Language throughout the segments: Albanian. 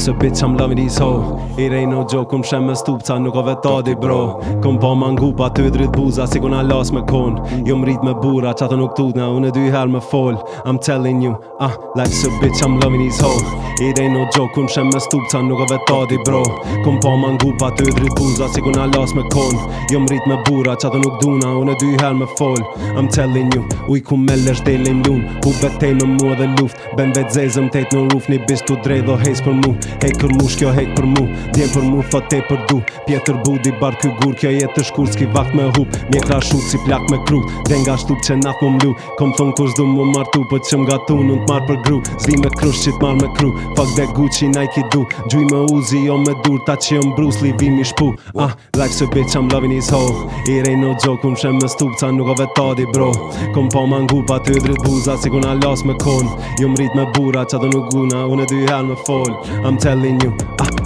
a bitch, I'm loving these hoes. It ain't no joke, kum shem me stupca, nuk o vetadi bro. Kum pa mangu pa ty drit buza, si kuna las me kon. Jo mrit me bura, qato nuk tutna, unë dy her me fol. I'm telling you, life's a bitch, I'm loving these hoes. It ain't no joke, kum shem me stupca, nuk o vetadi bro. Kum pa mangu pa ty drit buza, si kuna las me kon. Jo mrit me bura, qato nuk duna, unë dy her me fol. I'm telling you, uj ku me lesh delim lun. U betej me mua dhe luft, ben vet zezëm tejt në ruf. Një bish tu drej dho hejs për mu. Hejt për mu, shkjo hejt për mu. Djem për mu, thot te për du. Pjetër budi bar ky gur, kjo jetë të shkur, s'ki vakt me hup. Mjekra shut si plak me krut, denga shtup që nat më mlu. Kom thon kush du më martu, po që m'ga tu nuk t'mar për gru. Zli me krush që t'mar me kru, fuck dhe Gucci, Nike du. Gjuj me Uzi, jo me dur, ta që jom Bruce Lee, vimi shpu. Life's a bitch, I'm loving these hoes. It ain't no joke, kum shem me stupca, nuk o vetadi bro. Kom pa mangu pa ty drit buza, si kuna las me kon. Jo mrit me bura, qato nuk guna, unë dy her me fol. I'm telling you,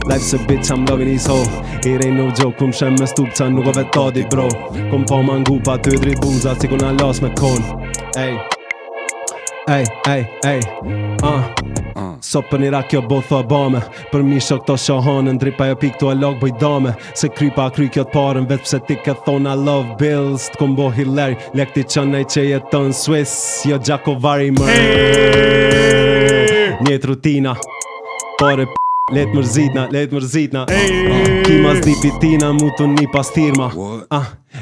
life's a bitch, I'm loving these hoes. It ain't no joke, kum shem me stupca, nuk o vetadi bro. Kom pa mangu pa ty drit buza, si kuna las me kon. Ej, sot për një rak jo botho e bame. Për mi shok to shahanën, dripa jo pik to e log bëj dame. Se krypa kry kjo t'parën, vet pse ti ke thon I love bills. T'kom bo hilari, lek ti qanej që jeton Swiss. Jo Gjakovari më njet rutina. Pare let mërzitna Kima zdi pitina, mu të një pas tirma.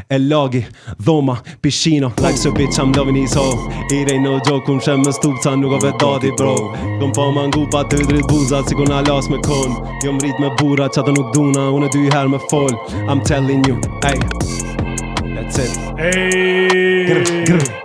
E lagi, dhoma, pishino. Life's a bitch, I'm loving these hoes. It ain't no joke, kum shem me stupca, nuk o vetadi bro. Kom pa mangu pa ty drit buza, si kuna las me kon. Jo mrit me bura, qato nuk duna, unë dy her me fol. I'm telling you, that's it.